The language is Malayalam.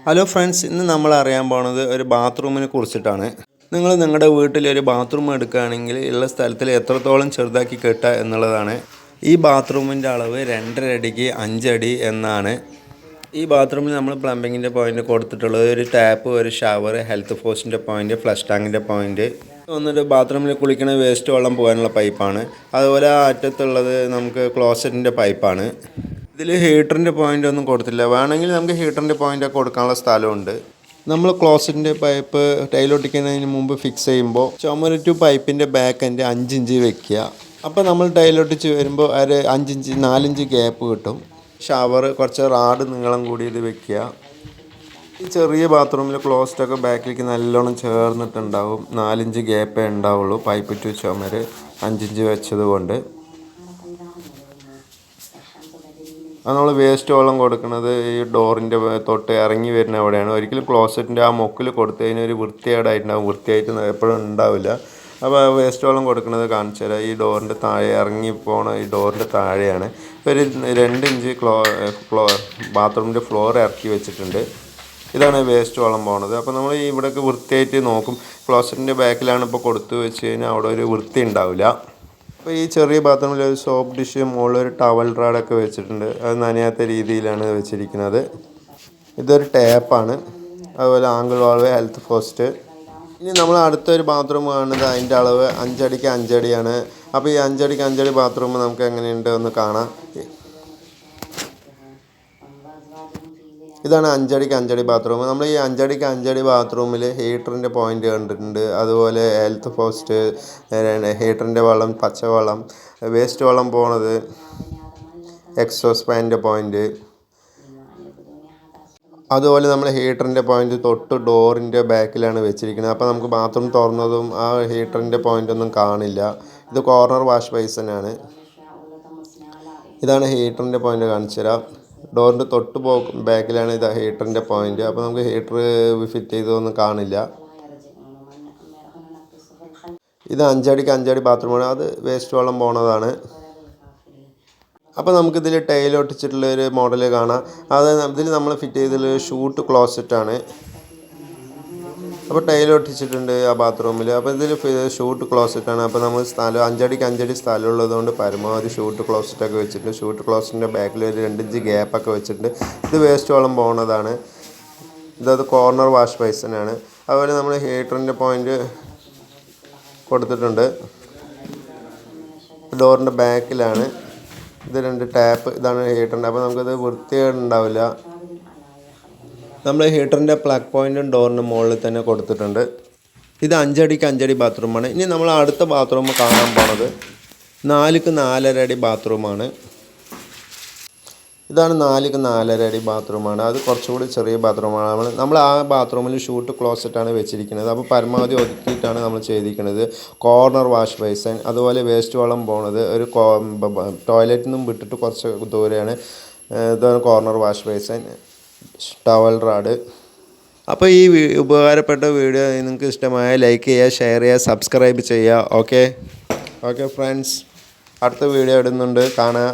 ഹലോ ഫ്രണ്ട്സ്, ഇന്ന് നമ്മൾ അറിയാൻ പോകുന്നത് ഒരു ബാത്റൂമിനെ കുറിച്ചിട്ടാണ്. നിങ്ങൾ നിങ്ങളുടെ വീട്ടിൽ ഒരു ബാത്റൂം എടുക്കുകയാണെങ്കിൽ ഉള്ള സ്ഥലത്തിൽ എത്രത്തോളം ചെറുതാക്കി കെട്ടുക എന്നുള്ളതാണ്. ഈ ബാത്റൂമിൻ്റെ അളവ് 2.5 അടിക്ക് 5 അടി എന്നാണ്. ഈ ബാത്റൂമിൽ നമ്മൾ പ്ലംബിങ്ങിൻ്റെ പോയിൻ്റ് കൊടുത്തിട്ടുള്ളത് ഒരു ടാപ്പ്, ഒരു ഷവർ, ഹെൽത്ത് ഫോഴ്സിൻ്റെ പോയിൻ്റ്, ഫ്ലഷ് ടാങ്കിൻ്റെ പോയിൻ്റ്, ഒന്നൊരു ബാത്റൂമിൽ കുളിക്കണ വേസ്റ്റ് വെള്ളം പോകാനുള്ള പൈപ്പാണ്. അതുപോലെ ആ അറ്റത്തുള്ളത് നമുക്ക് ക്ലോസറ്റിൻ്റെ പൈപ്പാണ്. ഇതിൽ ഹീറ്ററിൻ്റെ പോയിൻ്റ് ഒന്നും കൊടുത്തില്ല. വേണമെങ്കിൽ നമുക്ക് ഹീറ്ററിൻ്റെ പോയിൻ്റൊക്കെ കൊടുക്കാനുള്ള സ്ഥലമുണ്ട്. നമ്മൾ ക്ലോസറ്റിൻ്റെ പൈപ്പ് ടൈലൊട്ടിക്കുന്നതിന് മുമ്പ് ഫിക്സ് ചെയ്യുമ്പോൾ ചുമര് ടു പൈപ്പിൻ്റെ ബാക്ക് എൻഡ് 5 ഇഞ്ച് വെക്കുക. അപ്പോൾ നമ്മൾ ടൈലൊട്ടിച്ച് വരുമ്പോൾ ഒരു 5 ഇഞ്ച് 4 ഇഞ്ച് ഗ്യാപ്പ് കിട്ടും. ഷവർ കുറച്ച് റാഡ് നീളം കൂടി ഇത് വെക്കുക. ഈ ചെറിയ ബാത്റൂമിൽ ക്ലോസ്റ്റൊക്കെ ബാക്കിലേക്ക് നല്ലോണം ചേർന്നിട്ടുണ്ടാവും. 4 ഇഞ്ച് ഗ്യാപ്പേ ഉണ്ടാവുള്ളൂ പൈപ്പ് ടു ചുമര് 5 ഇഞ്ച് വെച്ചത് കൊണ്ട്. അത് നമ്മൾ വേസ്റ്റ് വെള്ളം കൊടുക്കുന്നത് ഈ ഡോറിൻ്റെ തൊട്ട് ഇറങ്ങി വരുന്ന അവിടെയാണ്. ഒരിക്കലും ക്ലോസറ്റിൻ്റെ ആ മുക്കിൽ കൊടുത്തു കഴിഞ്ഞാൽ ഒരു വൃത്തികേടായിട്ടുണ്ടാവും. വൃത്തിയായിട്ട് എപ്പോഴും ഉണ്ടാവില്ല. അപ്പോൾ വേസ്റ്റ് വെള്ളം കൊടുക്കുന്നത് കാണിച്ചു തരാം. ഈ ഡോറിൻ്റെ താഴെ ഇറങ്ങി പോണ ഈ ഡോറിൻ്റെ താഴെയാണ് ഒരു 2 ഇഞ്ച് ബാത്റൂമിൻ്റെ ഫ്ലോർ ഇറക്കി വെച്ചിട്ടുണ്ട്. ഇതാണ് വേസ്റ്റ് വെള്ളം പോണത്. അപ്പോൾ നമ്മൾ ഇവിടെയൊക്കെ വൃത്തിയായിട്ട് നോക്കും. ക്ലോസറ്റിൻ്റെ ബാക്കിലാണ് ഇപ്പോൾ കൊടുത്തു വെച്ച് കഴിഞ്ഞാൽ അവിടെ ഒരു വൃത്തി ഉണ്ടാവില്ല. അപ്പോൾ ഈ ചെറിയ ബാത്റൂമിൽ ഒരു സോപ്പ് ഡിഷ്, മുകളിൽ ഒരു ടവൽ റാഡൊക്കെ വെച്ചിട്ടുണ്ട്. അത് നനയാത്ത രീതിയിലാണ് വെച്ചിരിക്കുന്നത്. ഇതൊരു ടാപ്പാണ്. അതുപോലെ ആംഗിൾ വാൾവ്, ഹെൽത്ത് പോസ്റ്റ്. ഇനി നമ്മൾ അടുത്തൊരു ബാത്റൂം കാണുന്നത് അതിൻ്റെ അളവ് 5 അടിക്ക് 5 അടിയാണ്. അപ്പോൾ ഈ 5 അടിക്ക് 5 അടി ബാത്റൂം നമുക്ക് എങ്ങനെയുണ്ട് ഒന്ന് കാണാം. ഇതാണ് 5 അടിക്ക് 5 അടി ബാത്റൂം. നമ്മൾ ഈ 5 അടിക്ക് 5 അടി ബാത്റൂമിൽ ഹീറ്ററിൻ്റെ പോയിൻ്റ് കണ്ടിട്ടുണ്ട്. അതുപോലെ ഹെൽത്ത് പോസ്റ്റ്, ഹീറ്ററിൻ്റെ വെള്ളം, പച്ചവെള്ളം, വേസ്റ്റ് വെള്ളം പോണത്, എക്സോസ്റ്റ് ഫാനിൻ്റെ പോയിൻ്റ്, അതുപോലെ നമ്മൾ ഹീറ്ററിൻ്റെ പോയിൻ്റ് തൊട്ട് ഡോറിൻ്റെ ബാക്കിലാണ് വെച്ചിരിക്കുന്നത്. അപ്പോൾ നമുക്ക് ബാത്റൂം തുറന്നതും ആ ഹീറ്ററിൻ്റെ പോയിൻ്റൊന്നും കാണില്ല. ഇത് കോർണർ വാഷ് ബേസിനാണ്. ഇതാണ് ഹീറ്ററിൻ്റെ പോയിൻ്റ് കാണിച്ചു തരാം. ഡോറിൻ്റെ തൊട്ട് ബാക്കിലാണ് ഇത് ഹീറ്ററിൻ്റെ പോയിൻ്റ്. അപ്പോൾ നമുക്ക് ഹീറ്റർ ഫിറ്റ് ചെയ്തതൊന്നും കാണില്ല. ഇത് 5 അടിക്ക് 5 അടി ബാത്റൂമാണ്. അത് വേസ്റ്റ് വെള്ളം പോണതാണ്. അപ്പോൾ നമുക്കിതിൽ ടൈലൊട്ടിച്ചിട്ടുള്ളൊരു മോഡൽ കാണാം. അത് ഇതിൽ നമ്മൾ ഫിറ്റ് ചെയ്തിട്ടുള്ള ഷൂട്ട് ക്ലോസറ്റാണ്. അപ്പോൾ ടൈലൊട്ടിച്ചിട്ടുണ്ട് ആ ബാത്റൂമിൽ. അപ്പോൾ ഇതിൽ ഷൂട്ട് ക്ലോസറ്റാണ്. അപ്പോൾ നമ്മൾ സ്ഥലം 5 അടിക്ക് 5 അടി സ്ഥലം ഉള്ളതുകൊണ്ട് പരമാവധി ഷൂട്ട് ക്ലോസറ്റൊക്കെ വെച്ചിട്ടുണ്ട്. ഷൂട്ട് ക്ലോസറ്റിൻ്റെ ബാക്കിൽ ഒരു 2 ഇഞ്ച് ഗ്യാപ്പൊക്കെ വെച്ചിട്ടുണ്ട്. ഇത് വേസ്റ്റ് വെള്ളം പോകുന്നതാണ്. ഇതത് കോർണർ വാഷ് ബേസിനാണ്. അതുപോലെ നമ്മൾ ഹീറ്ററിൻ്റെ പോയിൻ്റ് കൊടുത്തിട്ടുണ്ട്. ഡോറിൻ്റെ ബാക്കിലാണ്. ഇത് 2 ടാപ്പ്. ഇതാണ് ഹീറ്ററിൻ്റെ. അപ്പോൾ നമുക്കത് വൃത്തികേടുണ്ടാവില്ല. നമ്മൾ ഹീറ്ററിൻ്റെ പ്ലഗ് പോയിൻറ്റും ഡോറിൻ്റെ മുകളിൽ തന്നെ കൊടുത്തിട്ടുണ്ട്. ഇത് 5 അടിക്ക് 5 അടി ബാത്റൂമാണ്. ഇനി നമ്മൾ അടുത്ത ബാത്റൂം കാണാൻ പോണത് 4ക്ക് 4.5 അടി ബാത്റൂമാണ്. ഇതാണ് 4ക്ക് 4.5 അടി ബാത്റൂമാണ്. അത് കുറച്ചുകൂടി ചെറിയ ബാത്റൂമാണ്. നമ്മൾ ആ ബാത്റൂമിൽ ഷൂട്ട് ക്ലോസറ്റാണ് വെച്ചിരിക്കുന്നത്. അപ്പോൾ പരമാവധി ഒതുക്കിയിട്ടാണ് നമ്മൾ ചെയ്തിരിക്കുന്നത്. കോർണർ വാഷ് ബേസിൻ, അതുപോലെ വേസ്റ്റ് വെള്ളം പോണത് ഒരു ടോയ്ലറ്റിൽ നിന്നും വിട്ടിട്ട് കുറച്ച് ദൂരെയാണ്. ഇതാണ് corner wash basin, towel rod. അപ്പോൾ ഈ ഉപകാരപ്പെട്ട വീഡിയോ നിങ്ങൾക്ക് ഇഷ്ടമായ ലൈക്ക് ചെയ്യുക, ഷെയർ ചെയ്യുക, സബ്സ്ക്രൈബ് ചെയ്യുക. ഓക്കെ ഫ്രണ്ട്സ്, അടുത്ത വീഡിയോ ഇടുന്നുണ്ട്, കാണുക.